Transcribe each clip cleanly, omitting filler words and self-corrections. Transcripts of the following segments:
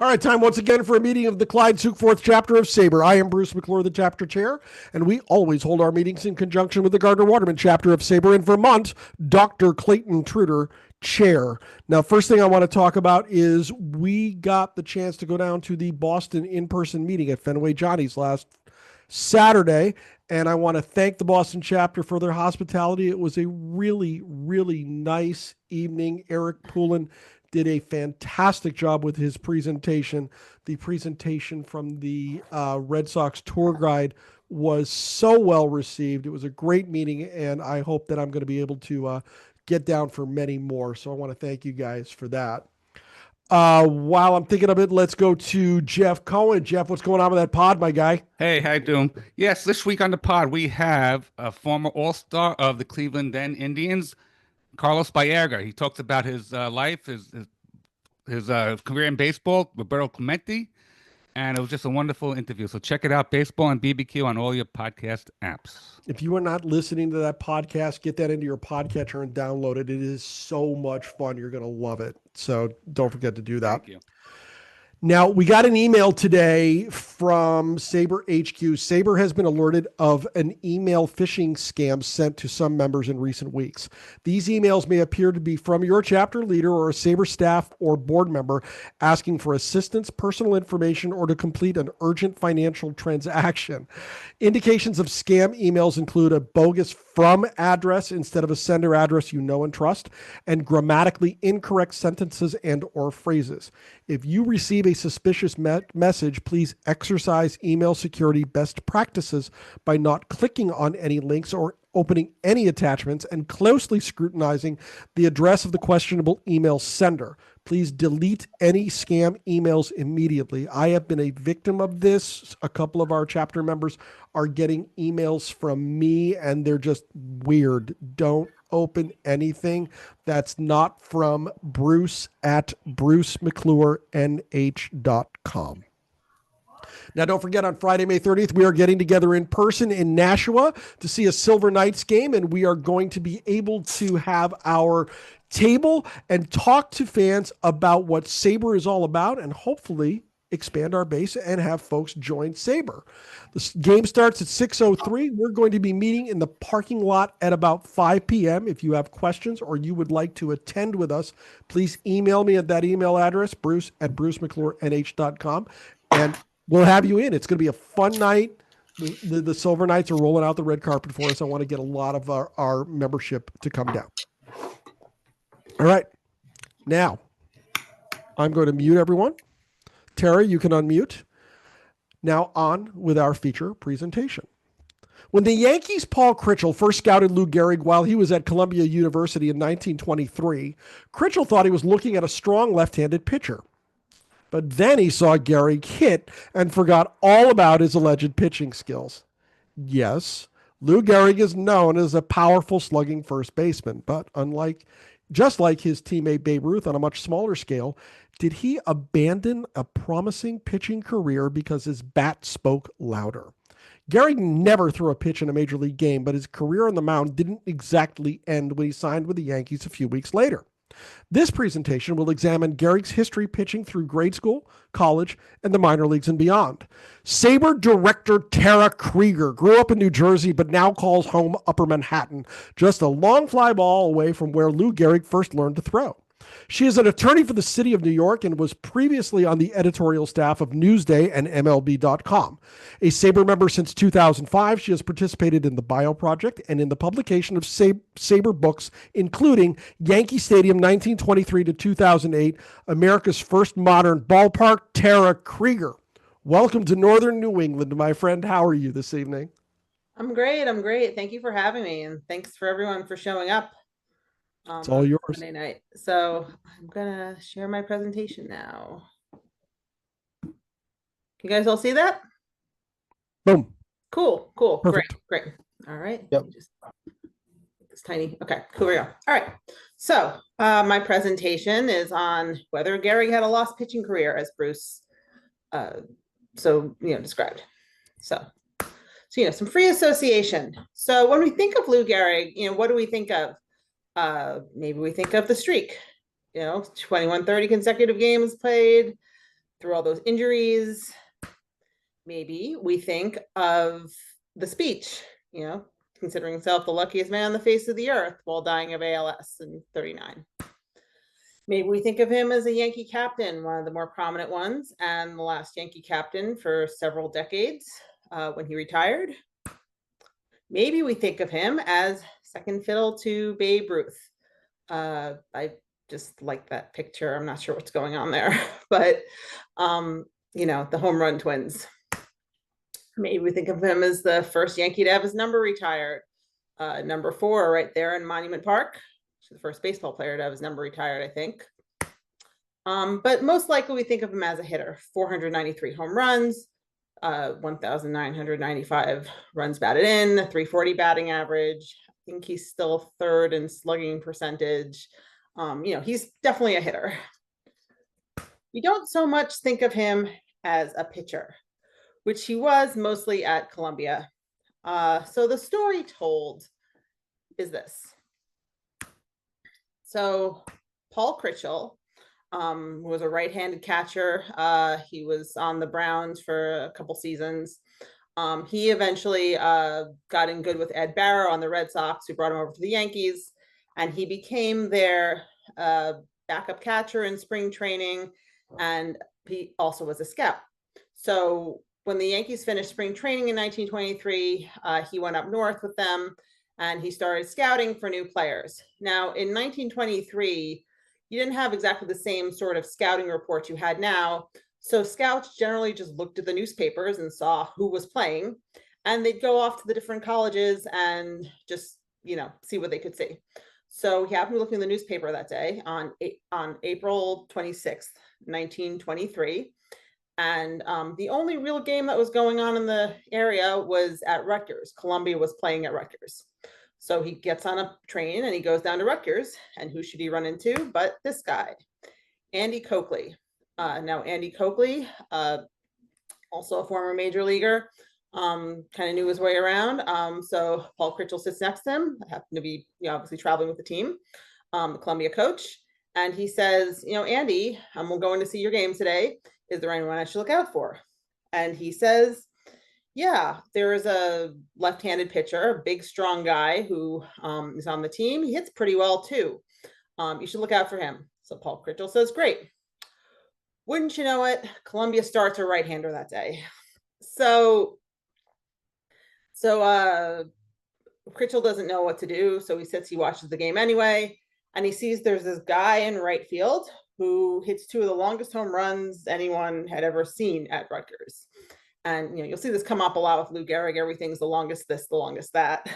All right, time once again for a meeting of the Clyde Sukeforth chapter of SABR. I am Bruce McClure, the chapter chair, and we always hold our meetings in conjunction with the Gardner-Waterman chapter of SABR in Vermont, Dr. Clayton Truder, chair. Now, first thing I want to talk about is we got the chance to go down to the Boston in-person meeting at Fenway Johnny's last Saturday, and I want to thank the Boston chapter for their hospitality. It was a really, really nice evening. Eric Poulin did a fantastic job with his presentation. The presentation from the Red Sox tour guide was so well received. It was a great meeting, and I hope that I'm going to be able to get down for many more. So I want to thank you guys for that. While I'm thinking of it, let's go to Jeff Cohen. Jeff, what's going on with that pod, my guy? Hey, how you doing? Yes, this week on the pod, we have a former All-Star of the Cleveland then Indians, Carlos Baerga. He talks about his life, his career in baseball, Roberto Clemente, and it was just a wonderful interview. So check it out, Baseball and BBQ on all your podcast apps. If you are not listening to that podcast, get that into your podcatcher and download it. It is so much fun. You're going to love it. So don't forget to do that. Thank you. Now, we got an email today from SABR HQ. SABR has been alerted of an email phishing scam sent to some members in recent weeks. These emails may appear to be from your chapter leader or a SABR staff or board member asking for assistance, personal information, or to complete an urgent financial transaction. Indications of scam emails include a bogus from address instead of a sender address you know and trust, and grammatically incorrect sentences and or phrases. If you receive a suspicious message, please exercise email security best practices by not clicking on any links or opening any attachments and closely scrutinizing the address of the questionable email sender. Please delete any scam emails immediately. I have been a victim of this. A couple of our chapter members are getting emails from me and they're just weird. Don't open anything that's not from Bruce at brucemcclurenh.com. Now, don't forget, on Friday, May 30th, we are getting together in person in Nashua to see a Silver Knights game, and we are going to be able to have our table and talk to fans about what SABR is all about and hopefully expand our base and have folks join SABR. The game starts at 6:03. We're going to be meeting in the parking lot at about 5 p.m. If you have questions or you would like to attend with us, please email me at that email address, bruce at brucemcclurenh.com, and we'll have you in. It's going to be a fun night. The Silver Knights are rolling out the red carpet for us. I want to get a lot of our membership to come down. All right. Now, I'm going to mute everyone. Tara, you can unmute. Now on with our feature presentation. When the Yankees Paul Krichell first scouted Lou Gehrig while he was at Columbia University in 1923, Krichell thought he was looking at a strong left-handed pitcher. But then he saw Gehrig hit and forgot all about his alleged pitching skills. Yes, Lou Gehrig is known as a powerful slugging first baseman, but just like his teammate Babe Ruth on a much smaller scale, did he abandon a promising pitching career because his bat spoke louder? Gehrig never threw a pitch in a major league game, but his career on the mound didn't exactly end when he signed with the Yankees a few weeks later. This presentation will examine Gehrig's history pitching through grade school, college, and the minor leagues and beyond. SABR Director Tara Krieger grew up in New Jersey, but now calls home Upper Manhattan, just a long fly ball away from where Lou Gehrig first learned to throw. She is an attorney for the city of New York and was previously on the editorial staff of Newsday and MLB.com. A SABR member since 2005, she has participated in the Bio Project and in the publication of SABR books, including Yankee Stadium 1923 to 2008, America's First Modern Ballpark. Tara Krieger, welcome to Northern New England, my friend. How are you this evening? I'm great. Thank you for having me, and thanks for everyone for showing up. It's all yours. Monday night. So I'm gonna share my presentation now. Can you guys all see that? Boom. Cool. Perfect. Great. All right. Yep. It's tiny. Okay, cool. We go. All right. So my presentation is on whether Gehrig had a lost pitching career, as Bruce described. So some free association. So when we think of Lou Gehrig, what do we think of? Maybe we think of the streak, 21-30 consecutive games played, through all those injuries, maybe we think of the speech, considering himself the luckiest man on the face of the earth while dying of ALS in 39. Maybe we think of him as a Yankee captain, one of the more prominent ones, and the last Yankee captain for several decades when he retired. Maybe we think of him as second fiddle to Babe Ruth. I just like that picture. I'm not sure what's going on there, but the home run twins. Maybe we think of him as the first Yankee to have his number retired. Number 4 right there in Monument Park. The first baseball player to have his number retired, I think. But most likely we think of him as a hitter. 493 home runs, 1,995 runs batted in, 340 batting average. I think he's still 3rd in slugging percentage. He's definitely a hitter. We don't so much think of him as a pitcher, which he was mostly at Columbia. So the story told is this. So Paul Krichell was a right-handed catcher. He was on the Browns for a couple seasons. He eventually got in good with Ed Barrow on the Red Sox, who brought him over to the Yankees, and he became their backup catcher in spring training, and he also was a scout. So when the Yankees finished spring training in 1923, he went up north with them, and he started scouting for new players. Now, in 1923, you didn't have exactly the same sort of scouting reports you had now. So scouts generally just looked at the newspapers and saw who was playing, and they'd go off to the different colleges and just, see what they could see. So he happened to look in the newspaper that day on April 26th, 1923. And the only real game that was going on in the area was at Rutgers. Columbia was playing at Rutgers. So he gets on a train and he goes down to Rutgers. And who should he run into but this guy, Andy Coakley. Now, Andy Coakley, also a former major leaguer, kind of knew his way around. So Paul Krichell sits next to him. I happen to be obviously traveling with the team, the Columbia coach. And he says, Andy, I'm going to see your game today. Is there anyone I should look out for? And he says, yeah, there is a left-handed pitcher, a big, strong guy who is on the team. He hits pretty well, too. You should look out for him. So Paul Krichell says, great. Wouldn't you know it, Columbia starts a right-hander that day. So Krichell doesn't know what to do. So he sits, he watches the game anyway, and he sees there's this guy in right field who hits 2 of the longest home runs anyone had ever seen at Rutgers. And you'll see this come up a lot with Lou Gehrig. Everything's the longest this, the longest that.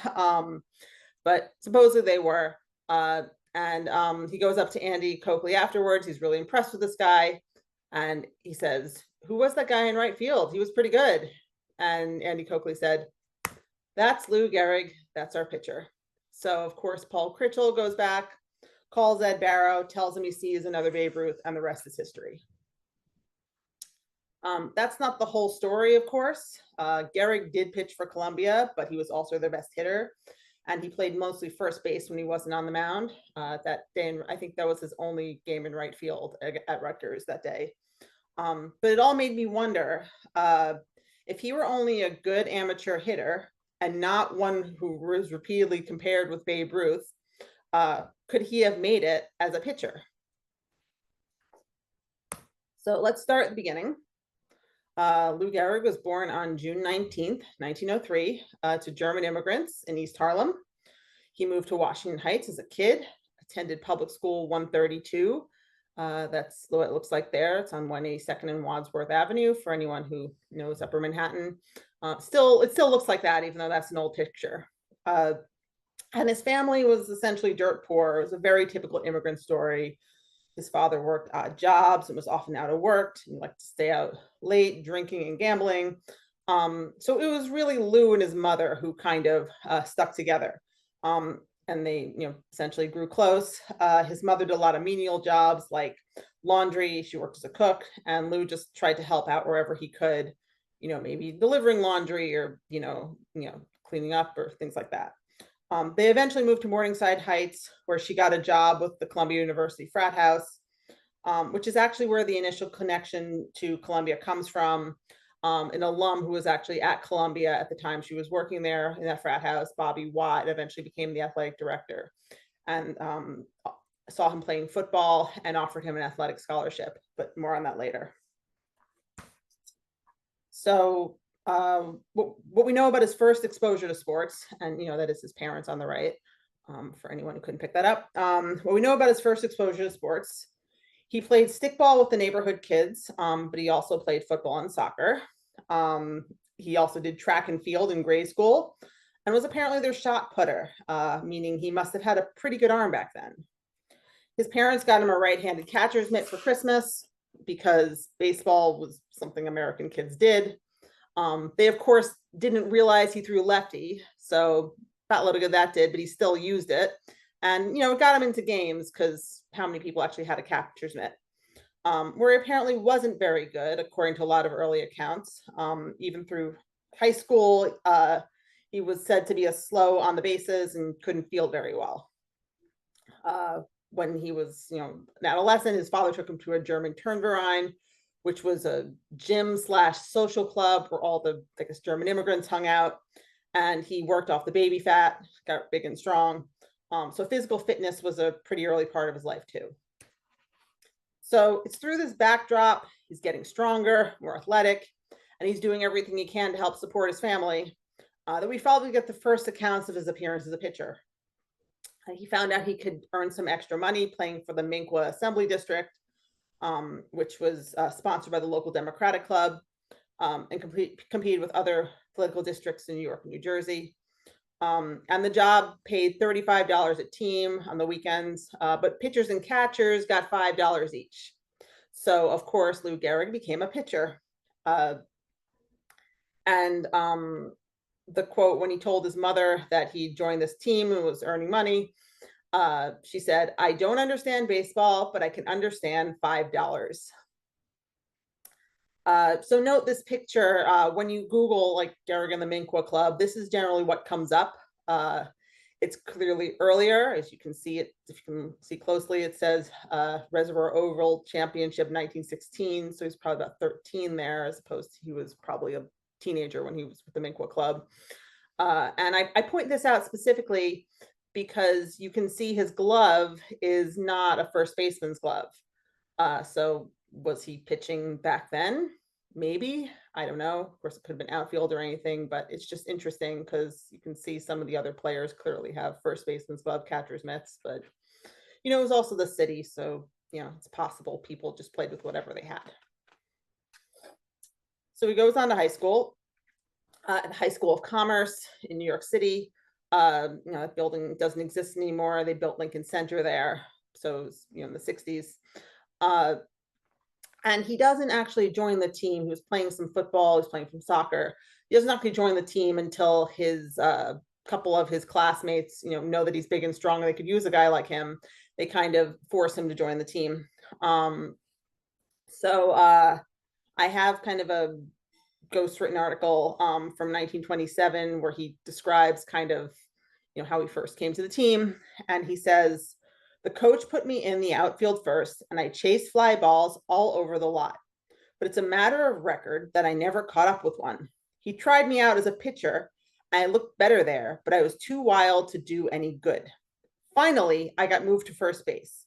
But supposedly they were. And he goes up to Andy Coakley afterwards. He's really impressed with this guy. And he says, who was that guy in right field? He was pretty good. And Andy Coakley said, that's Lou Gehrig. That's our pitcher. So, of course, Paul Krichell goes back, calls Ed Barrow, tells him he sees another Babe Ruth, and the rest is history. That's not the whole story, of course. Gehrig did pitch for Columbia, but he was also their best hitter. And he played mostly first base when he wasn't on the mound that day. And I think that was his only game in right field at Rutgers that day. But it all made me wonder if he were only a good amateur hitter and not one who was repeatedly compared with Babe Ruth, could he have made it as a pitcher? So let's start at the beginning. Lou Gehrig was born on June 19th, 1903, to German immigrants in East Harlem. He moved to Washington Heights as a kid, attended public school 132. That's what it looks like there. It's on 182nd and Wadsworth Avenue for anyone who knows Upper Manhattan. It still looks like that, even though that's an old picture. And his family was essentially dirt poor. It was a very typical immigrant story. His father worked odd jobs and was often out of work. He liked to stay out late, drinking and gambling. So it was really Lou and his mother who kind of stuck together. And they, essentially grew close. His mother did a lot of menial jobs like laundry. She worked as a cook, and Lou just tried to help out wherever he could, maybe delivering laundry or, cleaning up or things like that. They eventually moved to Morningside Heights, where she got a job with the Columbia University frat house. which is actually where the initial connection to Columbia comes from. An alum who was actually at Columbia at the time she was working there in that frat house, Bobby Watt, eventually became the athletic director, and saw him playing football and offered him an athletic scholarship, but more on that later. So what we know about his first exposure to sports, and that is his parents on the right, for anyone who couldn't pick that up. What we know about his first exposure to sports, he played stickball with the neighborhood kids, but he also played football and soccer. He also did track and field in grade school and was apparently their shot putter, meaning he must have had a pretty good arm back then. His parents got him a right-handed catcher's mitt for Christmas because baseball was something American kids did. They, of course, didn't realize he threw lefty, so about little good that did, but he still used it. And, it got him into games because how many people actually had a catcher's mitt? Where he apparently wasn't very good, according to a lot of early accounts. Even through high school, he was said to be slow on the bases and couldn't field very well. When he was, an adolescent, his father took him to a German Turnverein, which was a gym/social club where all the, I guess, German immigrants hung out. And he worked off the baby fat, got big and strong. So physical fitness was a pretty early part of his life too. So it's through this backdrop, he's getting stronger, more athletic, and he's doing everything he can to help support his family, that we probably get the first accounts of his appearance as a pitcher. He found out he could earn some extra money playing for the Minqua Assembly District, which was sponsored by the local Democratic Club, and competed with other political districts in New York and New Jersey. And the job paid $35 a team on the weekends, but pitchers and catchers got $5 each. So, of course, Lou Gehrig became a pitcher. And the quote, when he told his mother that he joined this team and was earning money, she said, "I don't understand baseball, but I can understand $5. So note this picture, when you Google like Gehrig and the Minqua Club, this is generally what comes up. It's clearly earlier, as you can see it, if you can see closely, it says Reservoir Oval Championship 1916. So he's probably about 13 there, as opposed to he was probably a teenager when he was with the Minqua Club. And I point this out specifically because you can see his glove is not a first baseman's glove. So was he pitching back then? Maybe, I don't know. Of course, it could have been outfield or anything, but it's just interesting because you can see some of the other players clearly have first baseman's glove, catcher's mitts, but it was also the city, so it's possible people just played with whatever they had. So he goes on to high school, at the High School of Commerce in New York City. That building doesn't exist anymore. They built Lincoln Center there, so it was in the 60s. And he doesn't actually join the team. He was playing some football, he's playing some soccer. He doesn't actually join the team until his couple of his classmates, know that he's big and strong and they could use a guy like him. They kind of force him to join the team. So I have kind of a ghostwritten article from 1927 where he describes kind of, how he first came to the team. And he says, "The coach put me in the outfield first, and I chased fly balls all over the lot. But it's a matter of record that I never caught up with one. He tried me out as a pitcher, and I looked better there, but I was too wild to do any good. Finally, I got moved to first base,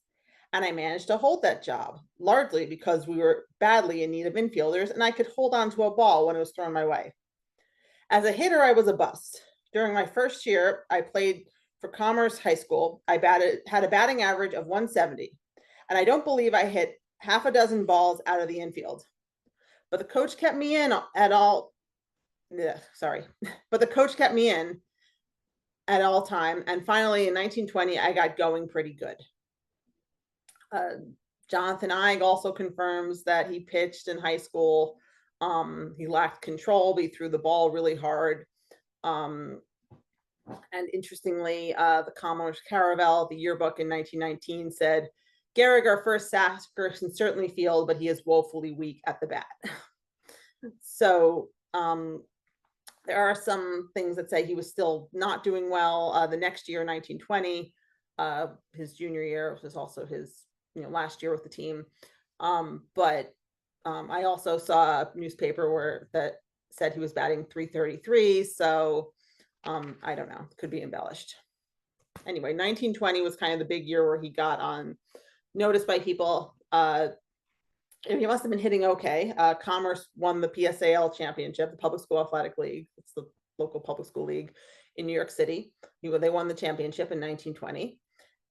and I managed to hold that job, largely because we were badly in need of infielders, and I could hold on to a ball when it was thrown my way. As a hitter, I was a bust. During my first year, I played for Commerce High School. I had a batting average of 170, and I don't believe I hit half a dozen balls out of the infield. But the coach kept me in at all. But the coach kept me in at all time. And finally, in 1920, I got going pretty good." Jonathan Eig also confirms that he pitched in high school. He lacked control, but he threw the ball really hard. And interestingly, the Commerce Caravel, the yearbook in 1919, said, "Gehrig, our first sacker, can certainly field, but he is woefully weak at the bat." So there are some things that say he was still not doing well. The next year, 1920, his junior year, was also his last year with the team. But I also saw a newspaper that said he was batting .333. So I don't know, could be embellished. Anyway, 1920 was kind of the big year where he got on notice by people. He must have been hitting okay. Commerce won the PSAL championship, the Public School Athletic League. It's the local public school league in New York City. They won the championship in 1920.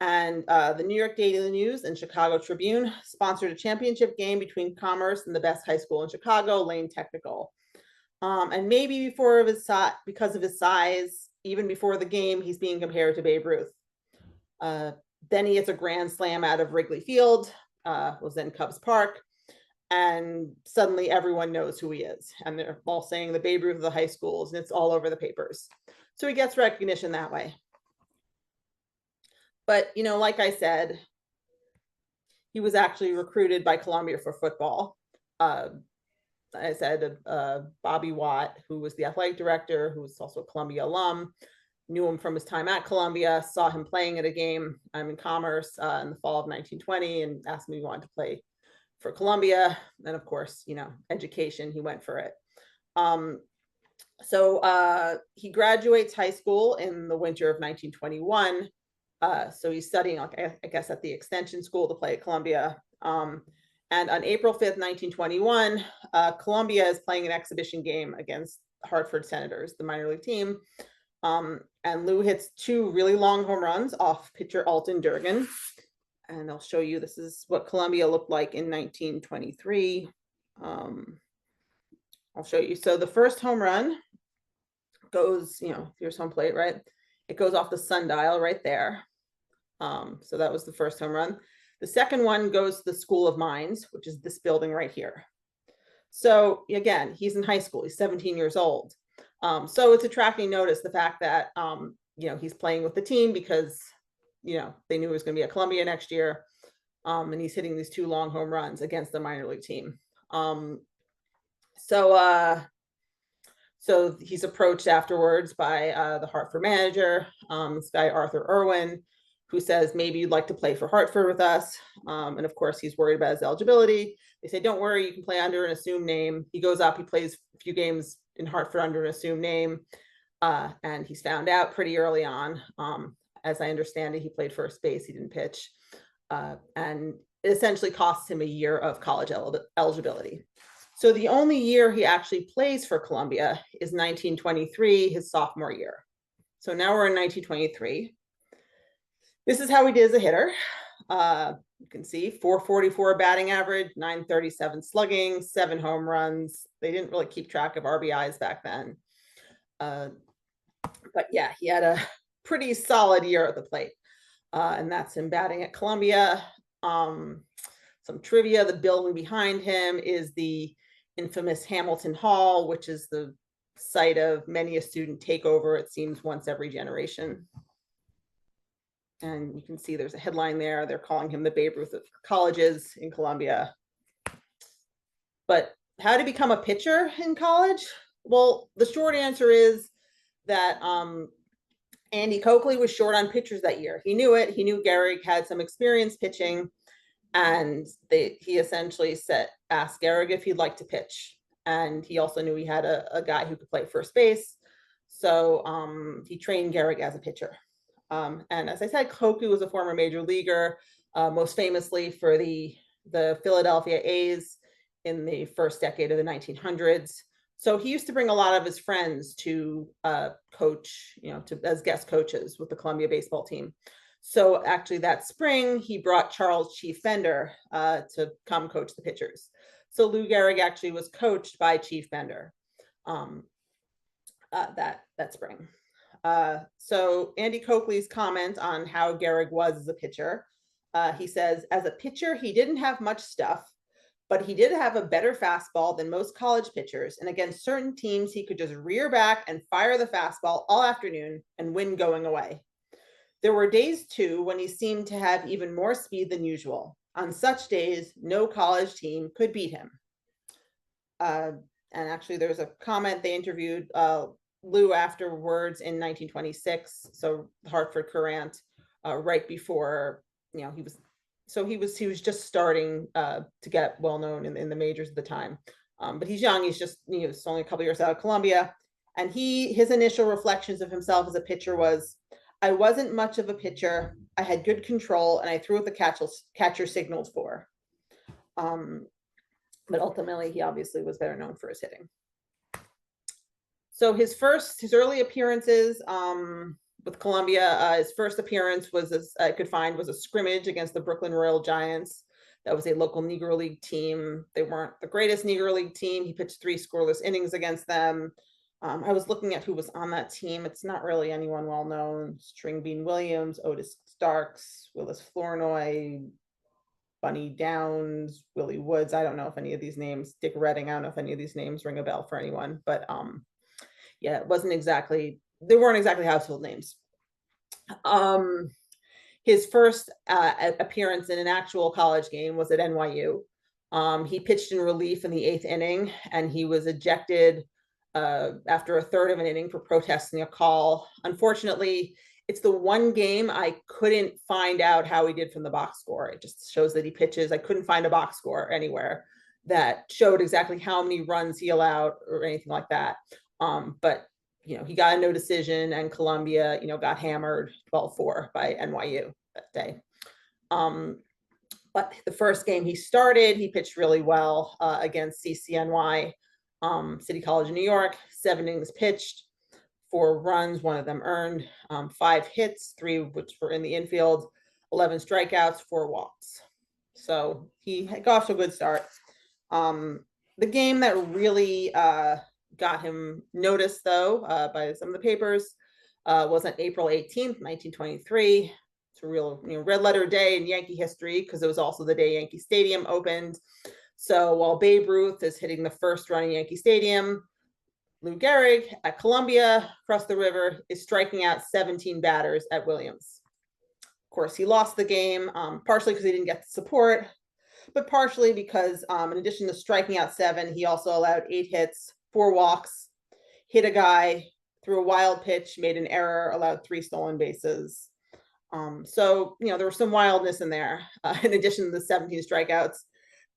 And the New York Daily News and Chicago Tribune sponsored a championship game between Commerce and the best high school in Chicago, Lane Technical. And maybe because of his size, even before the game, he's being compared to Babe Ruth. Then he hits a grand slam out of Wrigley Field, was then Cubs Park. And suddenly everyone knows who he is. And they're all saying the Babe Ruth of the high schools, and it's all over the papers. So he gets recognition that way. But, like I said, he was actually recruited by Columbia for football. I said Bobby Watt, who was the athletic director, who was also a Columbia alum, knew him from his time at Columbia, saw him playing at a game in Commerce in the fall of 1920 and asked him if he wanted to play for Columbia. And of course, education, he went for it. So he graduates high school in the winter of 1921. So he's studying, I guess, at the extension school to play at Columbia. And on April 5th, 1921, Columbia is playing an exhibition game against Hartford Senators, the minor league team. And Lou hits 2 really long home runs off pitcher Alton Durgan. And I'll show you, this is what Columbia looked like in 1923. I'll show you. So the first home run goes, here's home plate, right? It goes off the sundial right there. So that was the first home run. The second one goes to the School of Mines, which is this building right here. So again, he's in high school. He's 17 years old. So it's attracting notice, the fact that, he's playing with the team because, they knew he was going to be at Columbia next year. And he's hitting these 2 long home runs against the minor league team. So he's approached afterwards by the Hartford manager, this guy, Arthur Irwin, who says, maybe you'd like to play for Hartford with us. And of course, he's worried about his eligibility. They say, don't worry, you can play under an assumed name. He goes up, he plays a few games in Hartford under an assumed name. And he's found out pretty early on. As I understand it, he played first base, he didn't pitch. And it essentially costs him a year of college eligibility. So the only year he actually plays for Columbia is 1923, his sophomore year. So now we're in 1923. This is how he did as a hitter. You can see 444 batting average, 937 slugging, 7 home runs. They didn't really keep track of RBIs back then. But yeah, he had a pretty solid year at the plate. And that's him batting at Columbia. Some trivia, the building behind him is the infamous Hamilton Hall, which is the site of many a student takeover, it seems, once every generation. And you can see there's a headline there. They're calling him the Babe Ruth of colleges in Columbia. But how to become a pitcher in college? Well, the short answer is that Andy Coakley was short on pitchers that year. He knew it. He knew Gehrig had some experience pitching. And he essentially asked Gehrig if he'd like to pitch. And he also knew he had a guy who could play first base. So he trained Gehrig as a pitcher. And as I said, Coakley was a former major leaguer, most famously for the Philadelphia A's in the first decade of the 1900s. So he used to bring a lot of his friends to coach, as guest coaches with the Columbia baseball team. So actually that spring, he brought Charles Chief Bender to come coach the pitchers. So Lou Gehrig actually was coached by Chief Bender that spring. So Andy Coakley's comment on how Gehrig was as a pitcher, he says, as a pitcher, he didn't have much stuff, but he did have a better fastball than most college pitchers. And against certain teams, he could just rear back and fire the fastball all afternoon and win going away. There were days, too, when he seemed to have even more speed than usual. On such days, no college team could beat him. And actually, there's a comment they interviewed Lou afterwards in 1926, so the Hartford Courant, right before, he was So he was just starting to get well known in the majors at the time. But he's young. He's only a couple years out of Columbia. And his initial reflections of himself as a pitcher was, I wasn't much of a pitcher. I had good control, and I threw what the catcher signaled for. But ultimately, he obviously was better known for his hitting. So his early appearances with Columbia, his first appearance was, as I could find, was a scrimmage against the Brooklyn Royal Giants. That was a local Negro League team. They weren't the greatest Negro League team. He pitched 3 scoreless innings against them. I was looking at who was on that team. It's not really anyone well known. Stringbean Williams, Otis Starks, Willis Flournoy, Bunny Downs, Willie Woods. I don't know if any of these names, Dick Redding, I don't know if any of these names ring a bell for anyone, but yeah, they weren't exactly household names. His first appearance in an actual college game was at NYU. He pitched in relief in the 8th inning, and he was ejected after a third of an inning for protesting a call. Unfortunately, it's the one game I couldn't find out how he did from the box score. It just shows that he pitches. I couldn't find a box score anywhere that showed exactly how many runs he allowed or anything like that. But he got a no decision, and Columbia, got hammered 12-4 by NYU that day. But the first game he started, he pitched really well against CCNY, City College of New York. 7 innings pitched, 4 runs, 1 of them earned, 5 hits, 3 which were in the infield, 11 strikeouts, 4 walks. So he got off to a good start. The game that really got him noticed, though, by some of the papers was on April 18th, 1923. It's a real red letter day in Yankee history, because it was also the day Yankee Stadium opened. So while Babe Ruth is hitting the first run in Yankee Stadium, Lou Gehrig at Columbia across the river is striking out 17 batters at Williams. Of course, he lost the game, partially because he didn't get the support, but partially because in addition to striking out 7, he also allowed 8 hits, 4 walks, hit a guy, threw a wild pitch, made an error, allowed 3 stolen bases. So, there was some wildness in there, in addition to the 17 strikeouts.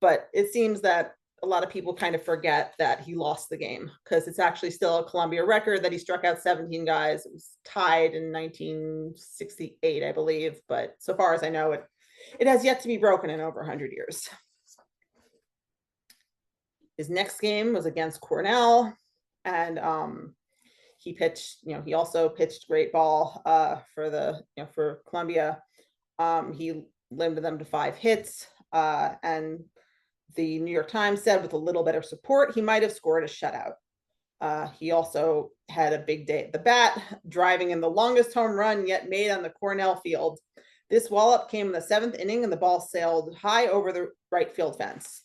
But it seems that a lot of people kind of forget that he lost the game, because it's actually still a Columbia record that he struck out 17 guys. It was tied in 1968, I believe. But so far as I know, it has yet to be broken in over 100 years. His next game was against Cornell, and he pitched, he also pitched great ball for Columbia. He limited them to 5 hits, and the New York Times said with a little better support, he might have scored a shutout. He also had a big day at the bat, driving in the longest home run yet made on the Cornell field. This wallop came in the 7th inning, and the ball sailed high over the right field fence.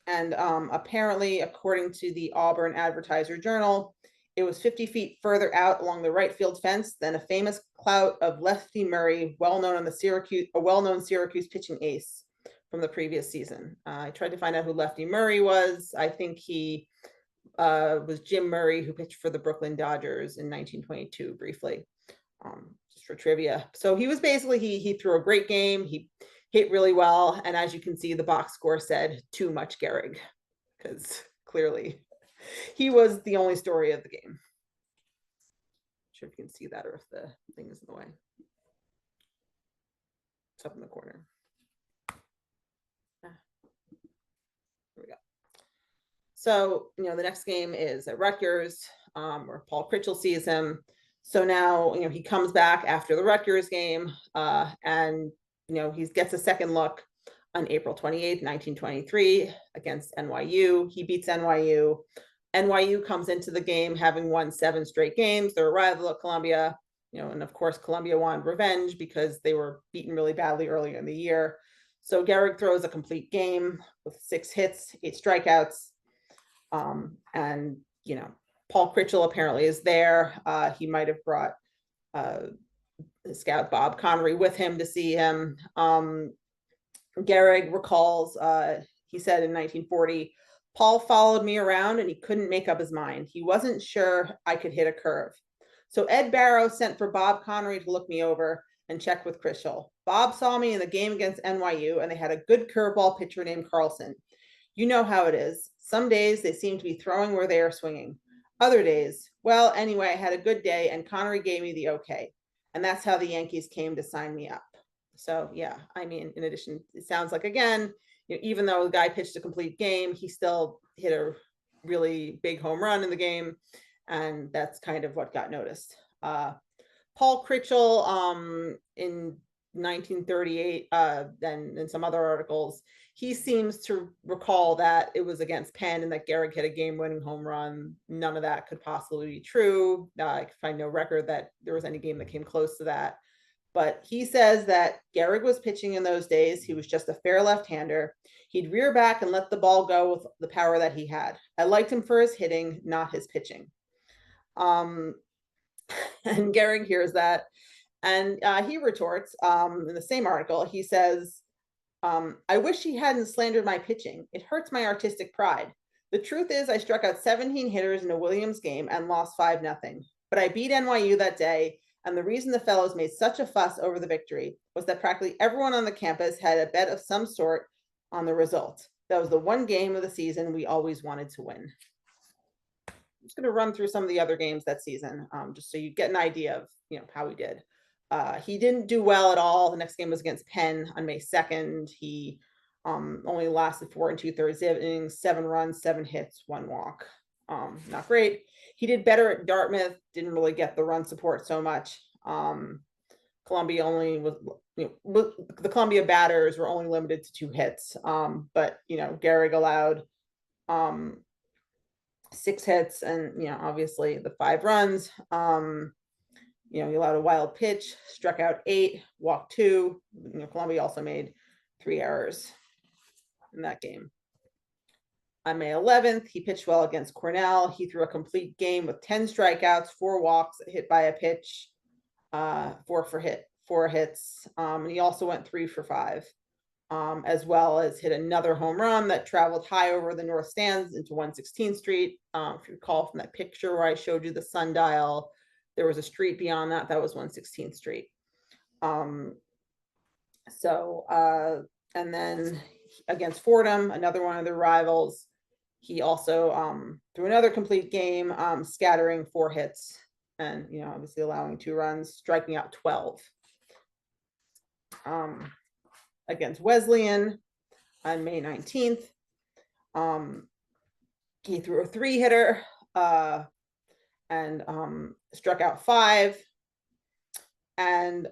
And apparently, according to the Auburn Advertiser-Journal, it was 50 feet further out along the right field fence than a famous clout of Lefty Murray, a well-known Syracuse pitching ace from the previous season. I tried to find out who Lefty Murray was. I think he was Jim Murray, who pitched for the Brooklyn Dodgers in 1922 briefly, just for trivia. So he was basically, he threw a great game. He hit really well. And as you can see, the box score said too much Gehrig, because clearly he was the only story of the game. Not sure if you can see that or if the thing is in the way. It's up in the corner. Here we go. So, the next game is at Rutgers, where Paul Krichell sees him. So now, he comes back after the Rutgers game, and, he gets a second look on April 28th, 1923 against NYU. He beats NYU. NYU comes into the game having won 7 straight games. Their arrival at Columbia, and of course, Columbia wanted revenge because they were beaten really badly earlier in the year. So Gehrig throws a complete game with 6 hits, 8 strikeouts. And, Paul Krichell apparently is there. He might have brought scout Bob Connery with him to see him. Gehrig recalls, he said in 1940, Paul followed me around and he couldn't make up his mind. He wasn't sure I could hit a curve. So Ed Barrow sent for Bob Connery to look me over. and check with Krichell. Bob saw me in the game against NYU, and they had a good curveball pitcher named Carlson. You know how it is. Some days they seem to be throwing where they are swinging. Other days, well, anyway, I had a good day, and Connery gave me the okay. And that's how the Yankees came to sign me up. So, yeah, I mean, in addition, it sounds like, again, even though the guy pitched a complete game, he still hit a really big home run in the game. And that's kind of what got noticed. Paul Krichell, in 1938, and in some other articles, he seems to recall that it was against Penn and that Gehrig hit a game-winning home run. None of that could possibly be true. I could find no record that there was any game that came close to that. But he says that Gehrig was pitching in those days. He was just a fair left-hander. He'd rear back and let the ball go with the power that he had. I liked him for his hitting, not his pitching. And Gehrig hears that, and he retorts in the same article. He says, I wish he hadn't slandered my pitching. It hurts my artistic pride. The truth is I struck out 17 hitters in a Williams game and lost 5-0. But I beat NYU that day, and the reason the fellows made such a fuss over the victory was that practically everyone on the campus had a bet of some sort on the result. That was the one game of the season we always wanted to win. I'm just going to run through some of the other games that season, just so you get an idea of how he did. He didn't do well at all. The next game was against Penn on May 2nd. He only lasted 4 2/3 innings, 7 runs, 7 hits, 1 walk. Not great. He did better at Dartmouth. Didn't really get the run support so much. Columbia only was, the Columbia batters were only limited to 2 hits. But Gehrig allowed 6 hits and obviously the 5 runs. He allowed a wild pitch, struck out 8, walked 2. Columbia also made 3 errors in that game. On May 11th, he pitched well against Cornell. He threw a complete game with 10 strikeouts, 4 walks, hit by a pitch, 4 hits. He also went 3 for 5, as well as hit another home run that traveled high over the north stands into 116th Street. If you recall from that picture where I showed you the sundial, there was a street beyond that. That was 116th Street. And then against Fordham, another one of their rivals, he also threw another complete game, scattering 4 hits and, obviously allowing 2 runs, striking out 12. Against Wesleyan on May 19th, he threw a 3-hitter and struck out 5. And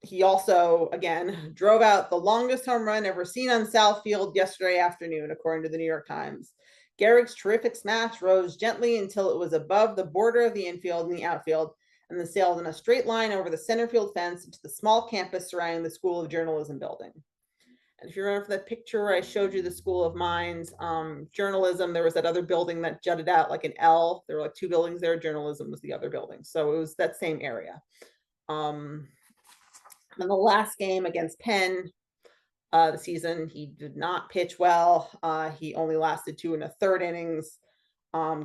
he also, again, drove out the longest home run ever seen on Southfield yesterday afternoon, according to the New York Times. Gehrig's terrific smash rose gently until it was above the border of the infield and the outfield, and then sailed in a straight line over the center field fence into the small campus surrounding the School of Journalism building. And if you remember that picture where I showed you the School of Mines, journalism, there was that other building that jutted out like an L. There were like 2 buildings there. Journalism was the other building. So it was that same area. In the last game against Penn, the season, he did not pitch well. He only lasted 2 1/3 innings,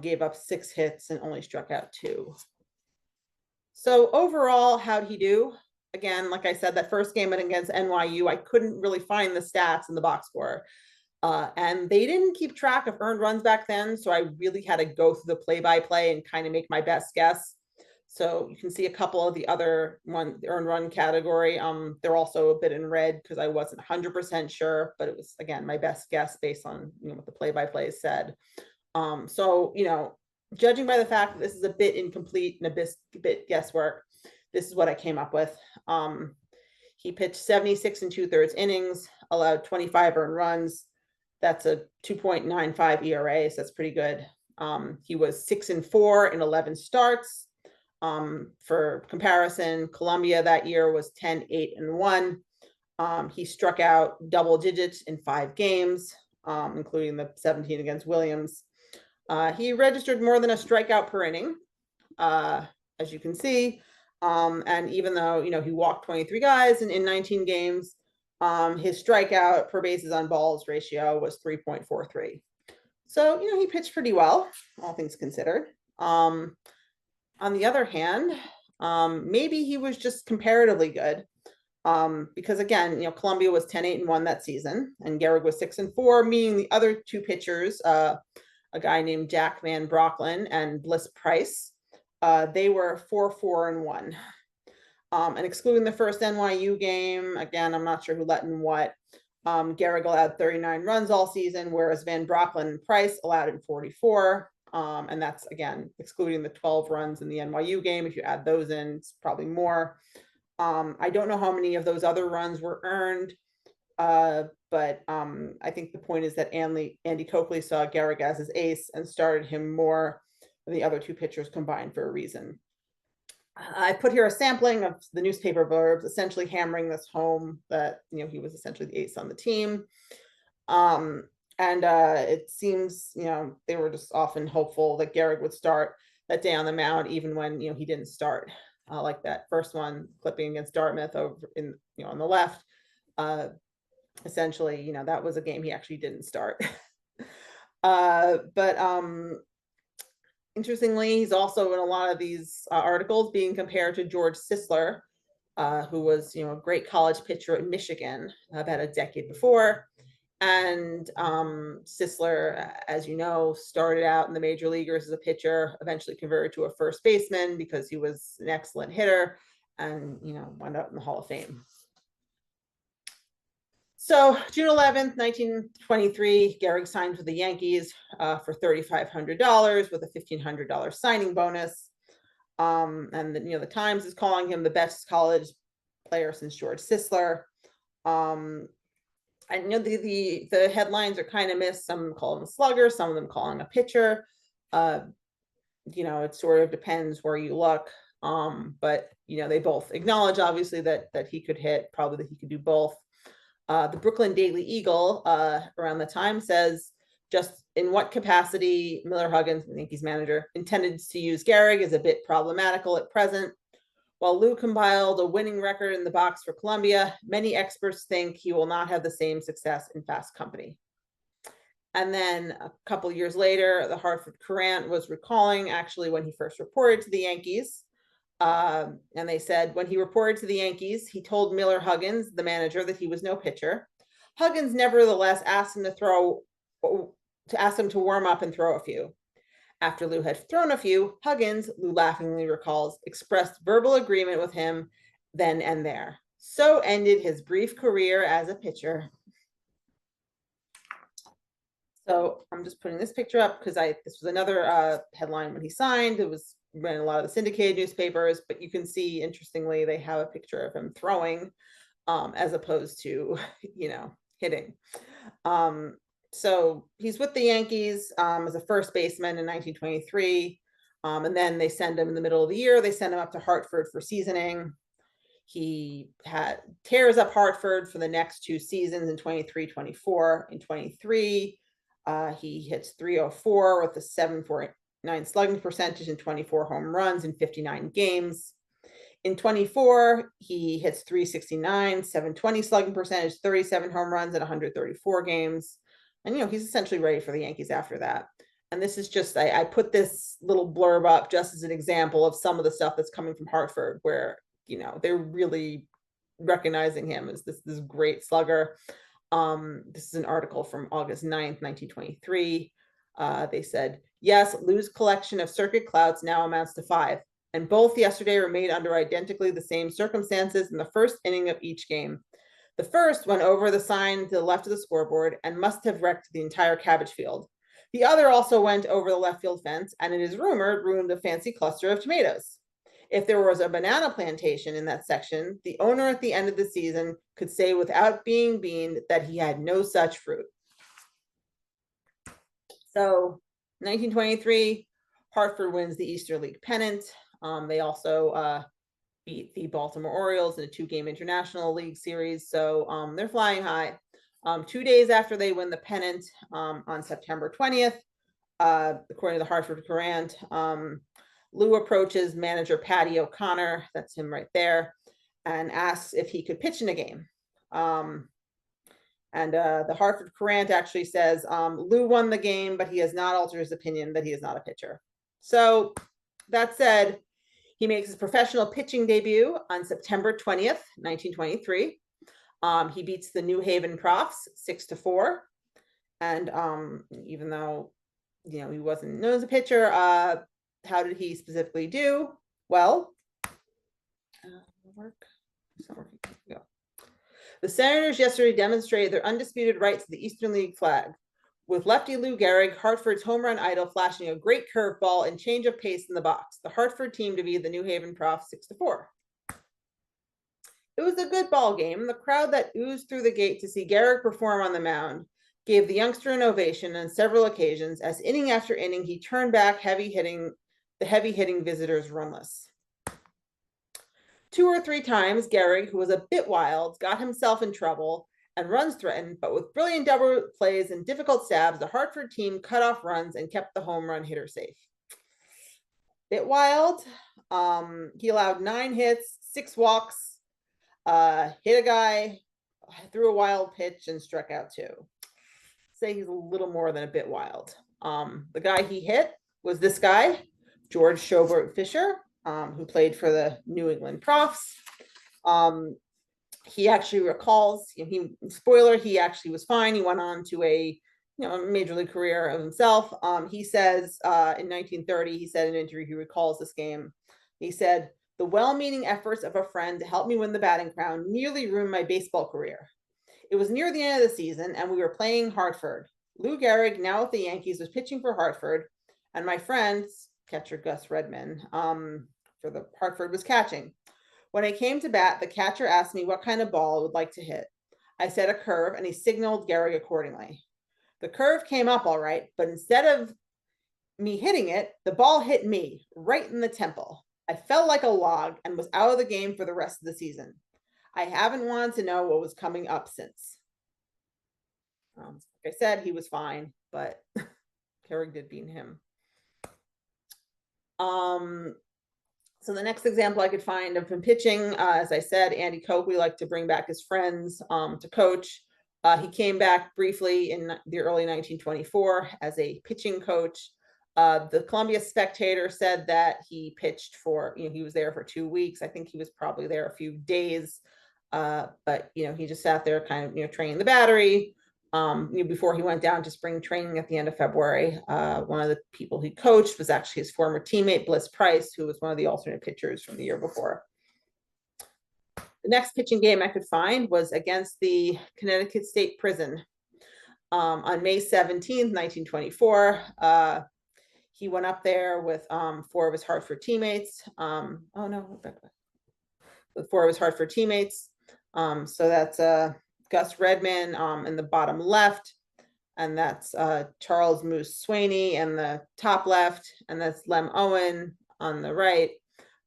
gave up 6 hits and only struck out 2. So overall, how'd he do? Again, like I said, that first game against NYU, I couldn't really find the stats in the box score. And they didn't keep track of earned runs back then. So I really had to go through the play-by-play and kind of make my best guess. So you can see a couple of the other earned run category. They're also a bit in red because I wasn't 100% sure, but it was, again, my best guess based on what the play-by-play said. So, judging by the fact that this is a bit incomplete and a bit guesswork, this is what I came up with. He pitched 76 2/3 innings, allowed 25 earned runs. That's a 2.95 ERA, so that's pretty good. He was 6-4 in 11 starts. For comparison, Columbia that year was 10-8-1. He struck out double digits in 5 games, including the 17 against Williams. He registered more than a strikeout per inning, as you can see. And even though, he walked 23 guys in 19 games, his strikeout per bases on balls ratio was 3.43. So, he pitched pretty well, all things considered. On the other hand, Maybe he was just comparatively good. Because again, Columbia was 10-8-1 that season, and Gehrig was 6-4, meaning the other two pitchers, a guy named Jack Van Brocklin and Bliss Price, they were 4-4-1. And excluding the first NYU game, again, I'm not sure who let in what. Gehrig allowed 39 runs all season, whereas Van Brocklin and Price allowed in 44. And that's, again, excluding the 12 runs in the NYU game. If you add those in, it's probably more. I don't know how many of those other runs were earned, but I think the point is that Andy Coakley saw Gehrig as his ace and started him more than the other two pitchers combined for a reason. I put here a sampling of the newspaper blurbs, essentially hammering this home that he was essentially the ace on the team. And it seems they were just often hopeful that Gehrig would start that day on the mound, even when he didn't start. Like that first one, clipping against Dartmouth over in on the left. Essentially, that was a game he actually didn't start. But interestingly, he's also in a lot of these articles being compared to George Sisler, who was a great college pitcher at Michigan about a decade before. And Sisler, as you know, started out in the major leaguers as a pitcher, eventually converted to a first baseman because he was an excellent hitter, and wound up in the Hall of Fame. So June 11th, 1923, Gehrig signed with the Yankees for $3,500 with a $1,500 signing bonus. And the Times is calling him the best college player since George Sisler. I know the headlines are kind of missed. Some call him a slugger, some of them call him a pitcher. It sort of depends where you look. But they both acknowledge obviously that he could hit, probably that he could do both. The Brooklyn Daily Eagle around the time says, just in what capacity Miller Huggins, the Yankees manager, intended to use Gehrig is a bit problematical at present. While Lou compiled a winning record in the box for Columbia, many experts think he will not have the same success in fast company. And then a couple years later, the Hartford Courant was recalling actually when he first reported to the Yankees. And they said when he reported to the Yankees, he told Miller Huggins, the manager, that he was no pitcher. Huggins nevertheless asked him to warm up and throw a few. After Lou had thrown a few, Huggins, Lou laughingly recalls, expressed verbal agreement with him then and there. So ended his brief career as a pitcher. So I'm just putting this picture up because this was another headline when he signed. It was in a lot of the syndicated newspapers, but you can see, interestingly, they have a picture of him throwing as opposed to, hitting. So he's with the Yankees as a first baseman in 1923. And then they send him in the middle of the year. They send him up to Hartford for seasoning. He tears up Hartford for the next two seasons in 23-24. In 23, he hits .304 with a 7.49 slugging percentage and 24 home runs in 59 games. In 24, he hits .369, 720 slugging percentage, 37 home runs at 134 games. And, he's essentially ready for the Yankees after that. And this is just, I put this little blurb up just as an example of some of the stuff that's coming from Hartford, where, they're really recognizing him as this great slugger. This is an article from August 9th, 1923. They said, yes, Lou's collection of circuit clouds now amounts to 5. And both yesterday were made under identically the same circumstances in the first inning of each game. The first went over the sign to the left of the scoreboard and must have wrecked the entire cabbage field. The other also went over the left field fence and it is rumored ruined a fancy cluster of tomatoes. If there was a banana plantation in that section, the owner at the end of the season could say without being beaned that he had no such fruit. So 1923, Hartford wins the Eastern League pennant. They also beat the Baltimore Orioles in a 2-game International League series. So they're flying high. 2 days after they win the pennant, on September 20th, according to the Hartford Courant, Lou approaches manager Patty O'Connor, that's him right there, and asks if he could pitch in a game. And the Hartford Courant actually says, Lou won the game, but he has not altered his opinion that he is not a pitcher. So that said, He makes his professional pitching debut on September 20th, 1923. He beats the New Haven Profs 6-4. And even though, he wasn't known as a pitcher, how did he specifically do? Well, the Senators yesterday demonstrated their undisputed right to the Eastern League flag, with lefty Lou Gehrig, Hartford's home run idol, flashing a great curveball and change of pace in the box. The Hartford team to beat the New Haven Prof 6-4. It was a good ball game. The crowd that oozed through the gate to see Gehrig perform on the mound gave the youngster an ovation on several occasions, as inning after inning he turned back the heavy-hitting visitors runless. 2 or 3 times, Gehrig, who was a bit wild, got himself in trouble and runs threatened, but with brilliant double plays and difficult stabs, the Hartford team cut off runs and kept the home run hitter safe. Bit wild. He allowed 9 hits, 6 walks, hit a guy, threw a wild pitch, and struck out 2. Say he's a little more than a bit wild. The guy he hit was this guy, George Shobert Fisher, who played for the New England Profs. He actually recalls, spoiler, he actually was fine. He went on to a major league career of himself. He says in 1930, he said in an interview, he recalls this game. He said, "The well-meaning efforts of a friend to help me win the batting crown nearly ruined my baseball career. It was near the end of the season, and we were playing Hartford. Lou Gehrig, now with the Yankees, was pitching for Hartford, and my friend, catcher Gus Redman, for the Hartford, was catching. When I came to bat, the catcher asked me what kind of ball I would like to hit. I said a curve, and he signaled Gehrig accordingly. The curve came up all right, but instead of me hitting it, the ball hit me right in the temple. I felt like a log and was out of the game for the rest of the season. I haven't wanted to know what was coming up since." Like I said, he was fine, but Gehrig did beat him. So the next example I could find of him pitching, as I said, Andy Cope, liked to bring back his friends to coach. He came back briefly in the early 1924 as a pitching coach. The Columbia Spectator said that he pitched for, he was there for 2 weeks. I think he was probably there a few days, but he just sat there kind of, training the battery. Before he went down to spring training at the end of February. One of the people he coached was actually his former teammate, Bliss Price, who was one of the alternate pitchers from the year before. The next pitching game I could find was against the Connecticut State Prison. On May 17th, 1924, he went up there with 4 of his Hartford teammates. With 4 of his Hartford teammates. So that's Gus Redman in the bottom left, and that's Charles Moose Swaney in the top left, and that's Lem Owen on the right.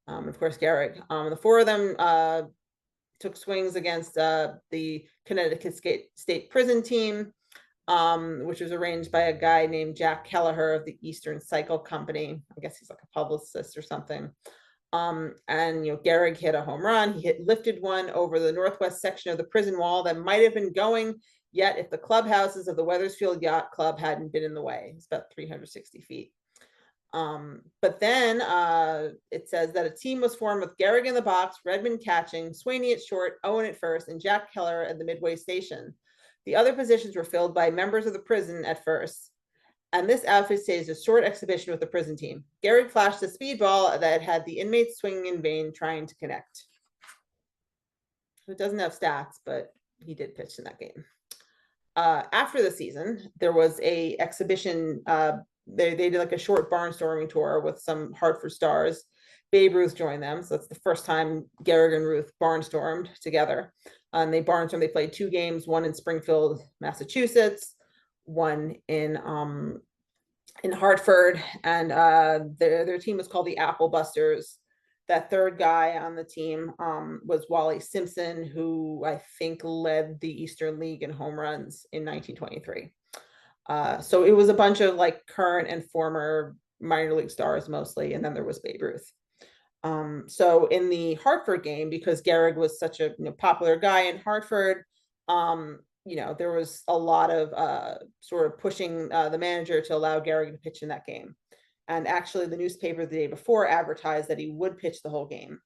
Of course, Gehrig. The 4 of them took swings against the Connecticut State Prison team, which was arranged by a guy named Jack Kelleher of the Eastern Cycle Company. I guess he's like a publicist or something. And Gehrig hit a home run. He lifted one over the northwest section of the prison wall that might have been going yet if the clubhouses of the Weathersfield Yacht Club hadn't been in the way. It's about 360 feet. But then it says that a team was formed with Gehrig in the box, Redmond catching, Swaney at short, Owen at first, and Jack Keller at the midway station. The other positions were filled by members of the prison at first. And this outfit staged a short exhibition with the prison team. Gehrig flashed a speedball that had the inmates swinging in vain, trying to connect. It doesn't have stats, but he did pitch in that game. After the season, there was a exhibition. They did like a short barnstorming tour with some Hartford stars. Babe Ruth joined them, so that's the first time Gehrig and Ruth barnstormed together. They played 2 games, one in Springfield, Massachusetts, one in Hartford, and their team was called the Apple Busters. That third guy on the team was Wally Simpson, who I think led the Eastern League in home runs in 1923. So it was a bunch of like current and former minor league stars mostly, and then there was Babe Ruth. So in the Hartford game, because Gehrig was such a popular guy in Hartford, there was a lot of sort of pushing the manager to allow Gehrig to pitch in that game. And actually, the newspaper the day before advertised that he would pitch the whole game.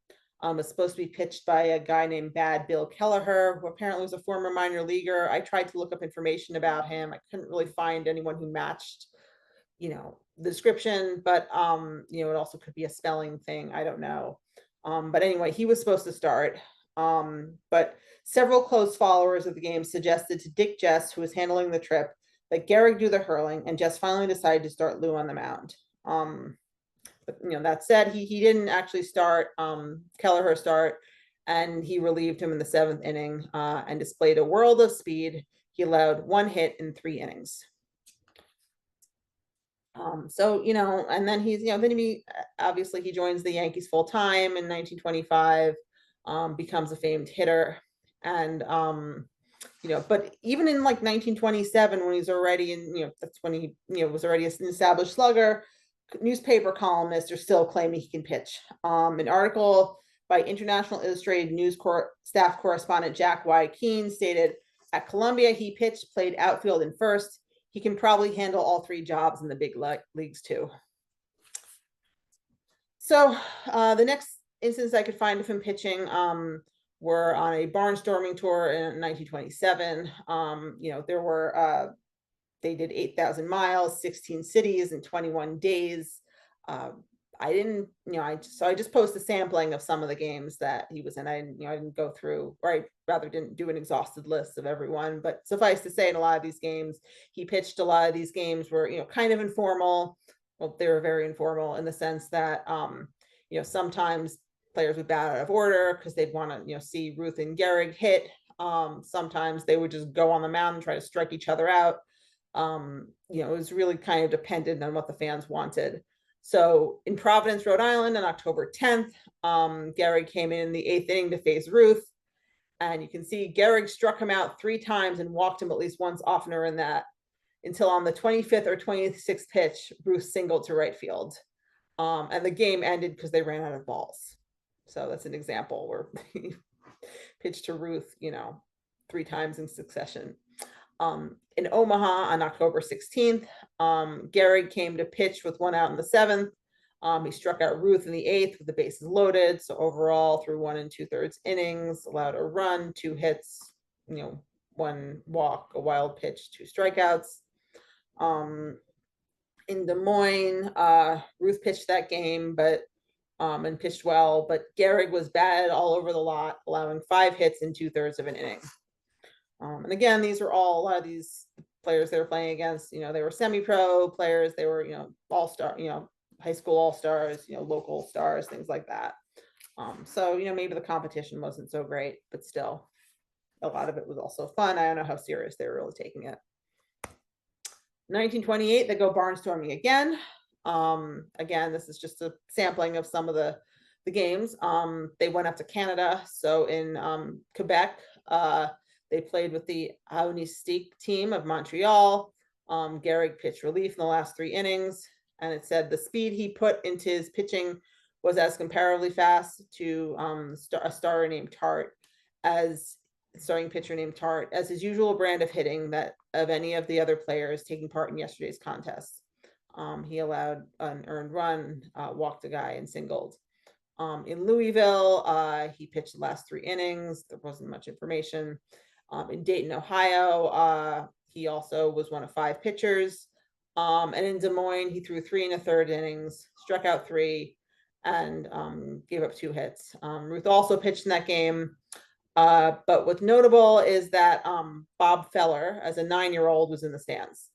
It's supposed to be pitched by a guy named Bad Bill Kelleher, who apparently was a former minor leaguer. I tried to look up information about him. I couldn't really find anyone who matched, the description, but it also could be a spelling thing. I don't know. But anyway, he was supposed to start. But several close followers of the game suggested to Dick Jess, who was handling the trip, that Gehrig do the hurling, and Jess finally decided to start Lou on the mound. But that said, he didn't actually start. Kelleher start, and he relieved him in the 7th inning and displayed a world of speed. He allowed 1 hit in 3 innings. And then obviously he joins the Yankees full time in 1925, becomes a famed hitter, and but even in like 1927, when he's already that's when he was already an established slugger, newspaper columnists are still claiming he can pitch. An article by International Illustrated News staff correspondent Jack Y. Keene stated, at Columbia, he pitched, played outfield and first. He can probably handle all 3 jobs in the big leagues too. So the next instance I could find of him pitching were on a barnstorming tour in 1927. There were they did 8,000 miles, 16 cities in 21 days. I just posted a sampling of some of the games that he was in. I didn't go through, or I rather didn't do an exhausted list of everyone, but suffice to say, in a lot of these games, he pitched. A lot of these games were, kind of informal. Well, they were very informal in the sense that, sometimes players would bat out of order because they'd want to, see Ruth and Gehrig hit. Sometimes they would just go on the mound and try to strike each other out. It was really kind of dependent on what the fans wanted. So in Providence, Rhode Island, on October 10th, Gehrig came in the 8th inning to face Ruth. And you can see Gehrig struck him out 3 times and walked him at least once oftener than that, until on the 25th or 26th pitch, Ruth singled to right field. And the game ended because they ran out of balls. So that's an example where he pitched to Ruth, 3 times in succession. In Omaha on October 16th, Gehrig came to pitch with 1 out in the 7th. He struck out Ruth in the 8th with the bases loaded. So overall, through 1 2/3 innings, allowed a run, 2 hits, 1 walk, a wild pitch, 2 strikeouts. In Des Moines, Ruth pitched that game, but and pitched well, but Gehrig was bad all over the lot, allowing 5 hits in 2/3 of an inning. And again, these were all, a lot of these players they were playing against, they were semi-pro players, they were, all-star, high school all-stars, local stars, things like that. So, maybe the competition wasn't so great, but still, a lot of it was also fun. I don't know how serious they were really taking it. 1928, they go barnstorming again. Again, this is just a sampling of some of the games. They went up to Canada. So in Quebec, they played with the Aonistique team of Montreal. Gehrig pitched relief in the last 3 innings, and it said the speed he put into his pitching was as comparably fast to a starting pitcher named Tart as his usual brand of hitting that of any of the other players taking part in yesterday's contest. He allowed an earned run, walked a guy, and singled. In Louisville, he pitched the last 3 innings. There wasn't much information. In Dayton, Ohio, he also was one of 5 pitchers. And in Des Moines, he threw 3 1/3 innings, struck out 3, and gave up 2 hits. Ruth also pitched in that game. But what's notable is that Bob Feller, as a 9-year-old, was in the stands.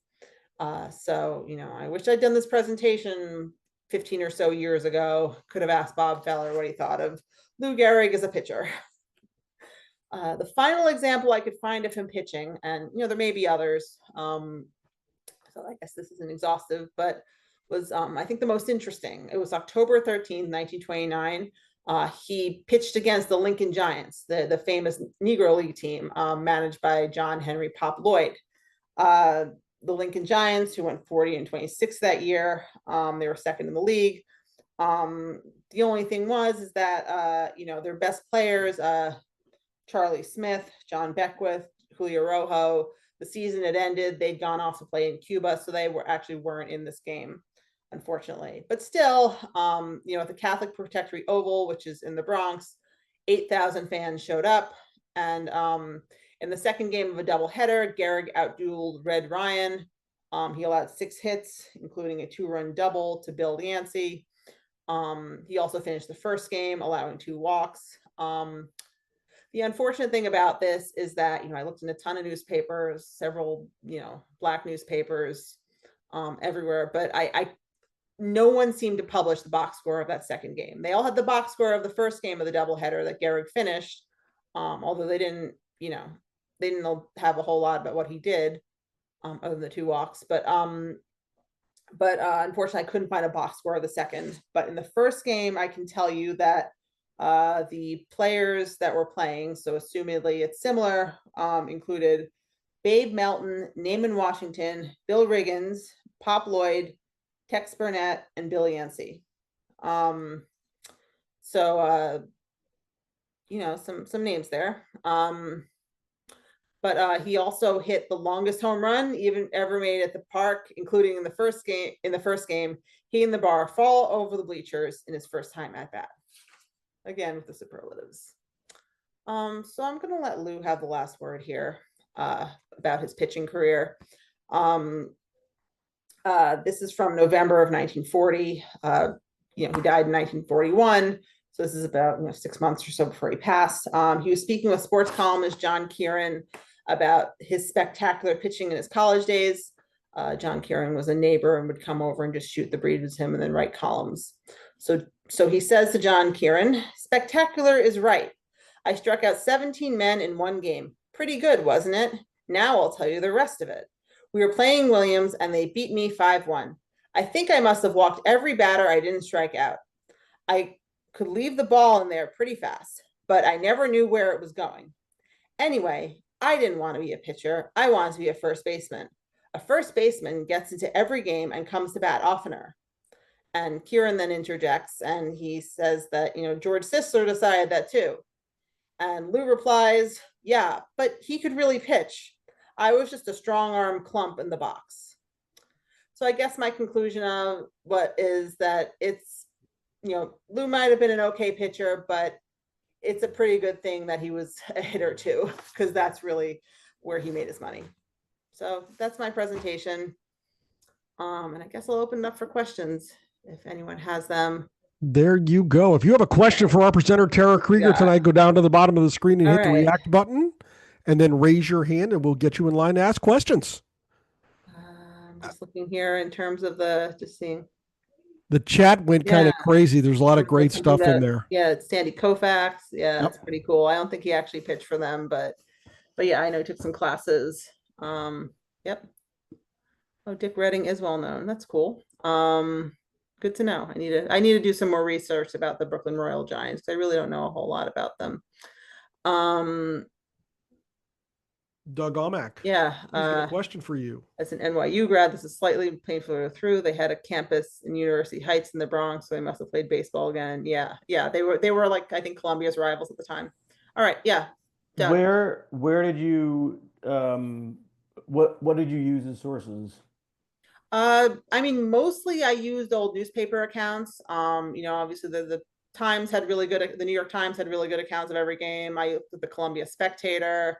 So, I wish I'd done this presentation 15 or so years ago. Could have asked Bob Feller what he thought of Lou Gehrig as a pitcher. The final example I could find of him pitching, and there may be others, so I guess this isn't exhaustive, but was I think the most interesting. It was October 13th, 1929. He pitched against the Lincoln Giants, the famous Negro League team managed by John Henry Pop Lloyd. The Lincoln Giants, who went 40-26 that year, they were second in the league. The only thing is that their best players, Charlie Smith, John Beckwith, Julio Rojo, the season had ended. They'd gone off to play in Cuba, so they weren't in this game. unfortunately. But still, at the Catholic Protectory Oval, which is in the Bronx, 8,000 fans showed up. And in the second game of a doubleheader, Gehrig outdueled Red Ryan. He allowed 6 hits, including a 2-run double to Bill Yancey. He also finished the first game, allowing 2 walks. The unfortunate thing about this is that, I looked in a ton of newspapers, several, black newspapers everywhere, but no one seemed to publish the box score of that second game. They all had the box score of the first game of the doubleheader that Gehrig finished, although they didn't have a whole lot about what he did, other than the 2 walks. But unfortunately, I couldn't find a box score of the second. But in the first game, I can tell you that the players that were playing, so assumedly it's similar, included Babe Melton, Naaman Washington, Bill Riggins, Pop Lloyd, Tex Burnett, and Bill Yancey. Some names there. But he also hit the longest home run ever made at the park, including in the first game. He and the bar fall over the bleachers in his first time at bat. Again, with the superlatives. So I'm going to let Lou have the last word here about his pitching career. This is from November of 1940. He died in 1941. So this is about 6 months or so before he passed. He was speaking with sports columnist John Kieran about his spectacular pitching in his college days. John Kieran was a neighbor and would come over and just shoot the breeze with him and then write columns. So he says to John Kieran, "Spectacular is right. I struck out 17 men in one game. Pretty good, wasn't it? Now I'll tell you the rest of it. We were playing Williams and they beat me 5-1. I think I must have walked every batter I didn't strike out. I could leave the ball in there pretty fast, but I never knew where it was going. Anyway, I didn't want to be a pitcher. I wanted to be a first baseman. A first baseman gets into every game and comes to bat oftener." And Kieran then interjects and he says that, George Sisler decided that too. And Lou replies, "Yeah, but he could really pitch. I was just a strong arm clump in the box." So I guess my conclusion of what is that it's, Lou might have been an okay pitcher, but it's a pretty good thing that he was a hitter too, because that's really where he made his money. So that's my presentation. And I guess I'll open it up for questions if anyone has them. There you go. If you have a question for our presenter, Tara Krieger, tonight, go down to the bottom of the screen and hit the react button and then raise your hand and we'll get you in line to ask questions. I'm just looking here in terms of just seeing. The chat went kind of crazy. There's a lot of great stuff in there. Yeah, it's Sandy Koufax. Yeah, that's pretty cool. I don't think he actually pitched for them, but yeah, I know he took some classes. Yep. Oh, Dick Redding is well known. That's cool. Good to know. I need to do some more research about the Brooklyn Royal Giants. I really don't know a whole lot about them. Doug Almack. Yeah. He's got a question for you. As an NYU grad, this is slightly painful through. They had a campus in University Heights in the Bronx, so they must have played baseball again. Yeah. They were like, I think, Columbia's rivals at the time. All right. Yeah. Doug. Where did you what did you use as sources? Mostly I used old newspaper accounts. Obviously the Times had the New York Times had really good accounts of every game. I looked at the Columbia Spectator.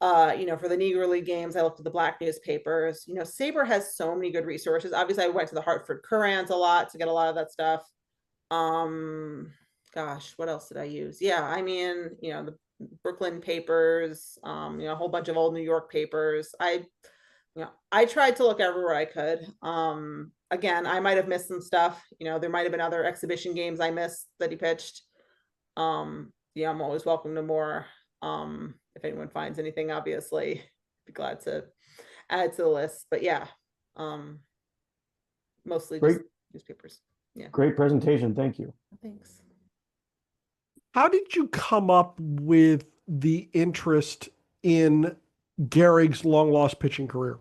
For the Negro League games, I looked at the black newspapers. SABR has so many good resources. Obviously, I went to the Hartford Courant a lot to get a lot of that stuff. Gosh, what else did I use? Yeah, the Brooklyn papers, a whole bunch of old New York papers. I tried to look everywhere I could. Again, I might have missed some stuff. There might have been other exhibition games I missed that he pitched. I'm always welcome to more. If anyone finds anything, obviously, be glad to add to the list. But yeah, mostly just newspapers. Yeah. Great presentation. Thank you. Thanks. How did you come up with the interest in Gehrig's long lost pitching career?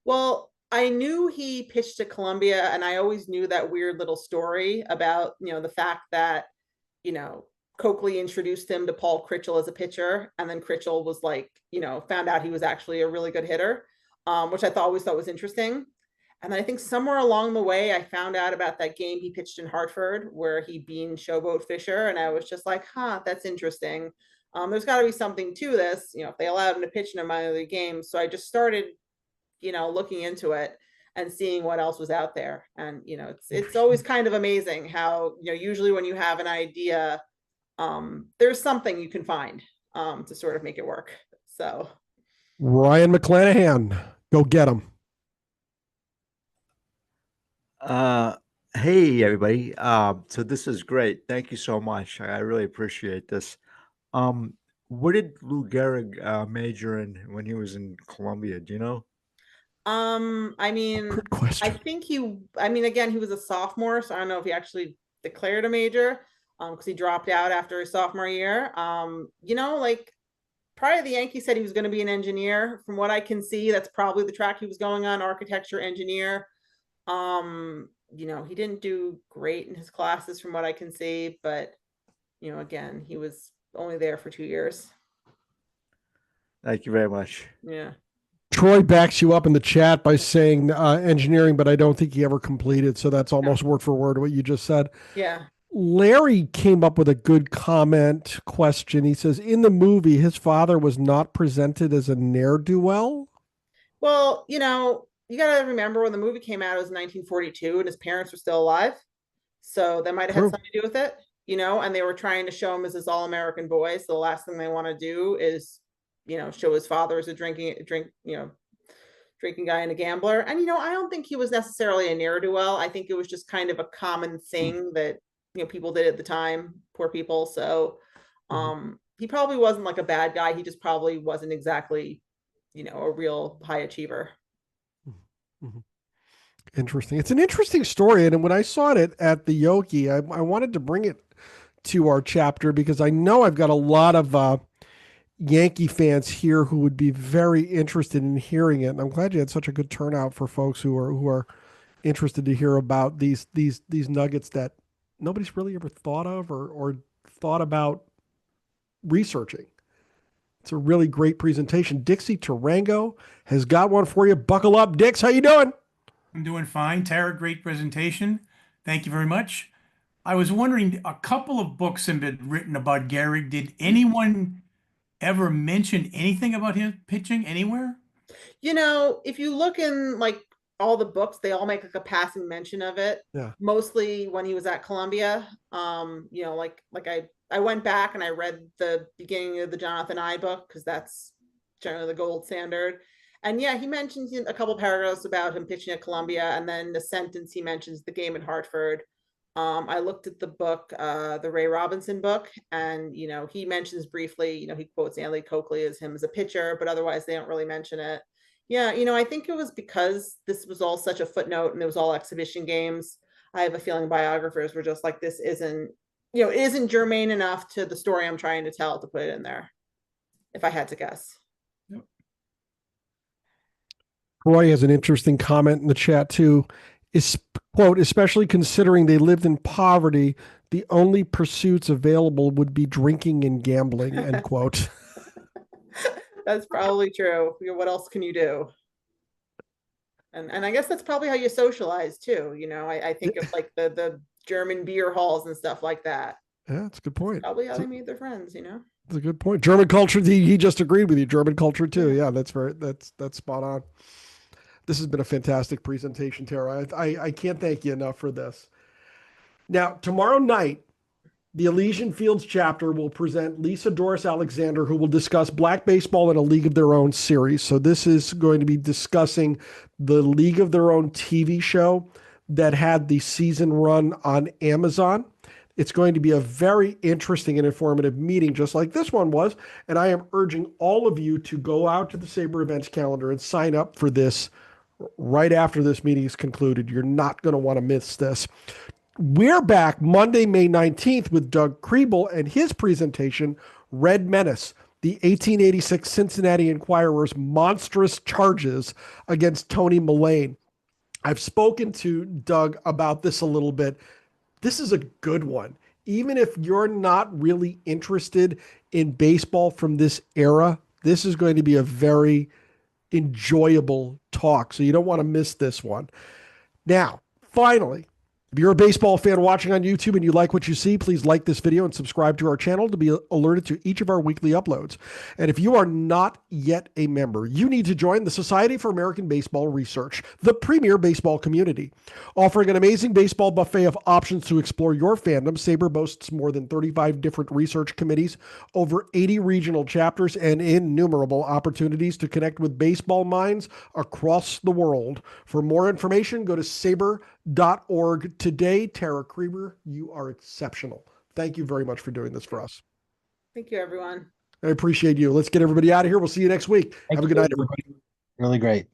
Well, I knew he pitched at Columbia, and I always knew that weird little story about, the fact that, Coakley introduced him to Paul Krichell as a pitcher, and then Krichell was like, found out he was actually a really good hitter, which I always thought was interesting. And then I think somewhere along the way, I found out about that game he pitched in Hartford where he beaned Showboat Fisher. And I was just like, huh, that's interesting. There's got to be something to this, if they allowed him to pitch in a minor league game. So I just started, looking into it and seeing what else was out there. And, it's always kind of amazing how, usually when you have an idea, there's something you can find to sort of make it work. So Ryan McClanahan, go get him. Hey everybody. So this is great. Thank you so much. I really appreciate this. What did Lou Gehrig major in when he was in Columbia? Do you know? I mean, Good question. again, he was a sophomore, so I don't know if he actually declared a major, because he dropped out after his sophomore year. Prior to the Yankees said he was going to be an engineer. From what I can see, that's probably the track he was going on, architecture engineer. He didn't do great in his classes from what I can see, but again, he was only there for 2 years. Thank you very much. Yeah. Troy backs you up in the chat by saying engineering, but I don't think he ever completed. So that's almost word for word what you just said. Yeah. Larry came up with a good question. He says, in the movie, his father was not presented as a ne'er-do-well. Well, you got to remember when the movie came out, it was 1942 and his parents were still alive. So that might have had something to do with it, and they were trying to show him as this all-American boy. So the last thing they want to do is, show his father as a drinking guy and a gambler. And, I don't think he was necessarily a ne'er-do-well. I think it was just kind of a common thing that, people did at the time, poor people. So he probably wasn't like a bad guy. He just probably wasn't exactly, a real high achiever. Interesting. It's an interesting story. And when I saw it at the Yoki, I wanted to bring it to our chapter because I know I've got a lot of Yankee fans here who would be very interested in hearing it. And I'm glad you had such a good turnout for folks who are interested to hear about these nuggets that nobody's really ever thought of or thought about researching. It's a really great presentation. Dixie Tarango has got one for you. Buckle up, Dix. How you doing? I'm doing fine. Tara, great presentation. Thank you very much. I was wondering, a couple of books have been written about Gehrig. Did anyone ever mention anything about his pitching anywhere? If you look in like all the books, they all make like a passing mention of it. Yeah. Mostly when he was at Columbia. I went back and I read the beginning of the Jonathan I book because that's generally the gold standard. And yeah, he mentions a couple paragraphs about him pitching at Columbia, and then the sentence he mentions the game in Hartford. I looked at the book, the Ray Robinson book, and he mentions briefly, he quotes Stanley Coakley as him as a pitcher, but otherwise they don't really mention it. Yeah, I think it was because this was all such a footnote and it was all exhibition games. I have a feeling biographers were just like, this isn't, it isn't germane enough to the story I'm trying to tell to put it in there, if I had to guess. Roy has an interesting comment in the chat too. Is, quote, especially considering they lived in poverty, the only pursuits available would be drinking and gambling, end quote. That's probably true. What else can you do? And I guess that's probably how you socialize too. I think of like the German beer halls and stuff like that. Yeah, that's a good point. Probably how they meet their friends, That's a good point. German culture, he just agreed with you. German culture too. Yeah, that's spot on. This has been a fantastic presentation, Tara. I can't thank you enough for this. Now, tomorrow night, the Elysian Fields chapter will present Lisa Doris Alexander, who will discuss Black Baseball in a League of Their Own series. So this is going to be discussing the League of Their Own TV show that had the season run on Amazon. It's going to be a very interesting and informative meeting, just like this one was. And I am urging all of you to go out to the SABR events calendar and sign up for this right after this meeting is concluded. You're not going to want to miss this. We're back Monday, May 19th with Doug Kriebel and his presentation, Red Menace, the 1886 Cincinnati Enquirer's monstrous charges against Tony Mullane. I've spoken to Doug about this a little bit. This is a good one. Even if you're not really interested in baseball from this era, this is going to be a very enjoyable talk. So you don't want to miss this one. Now, finally, if you're a baseball fan watching on YouTube and you like what you see, please like this video and subscribe to our channel to be alerted to each of our weekly uploads. And if you are not yet a member, you need to join the Society for American Baseball Research, the premier baseball community. Offering an amazing baseball buffet of options to explore your fandom, SABR boasts more than 35 different research committees, over 80 regional chapters, and innumerable opportunities to connect with baseball minds across the world. For more information, go to SABR.org today. Tara Krieger, you are exceptional. Thank you very much for doing this for us. Thank you, everyone. I appreciate you. Let's get everybody out of here. We'll see you next week. Have a good night, everybody. Really great.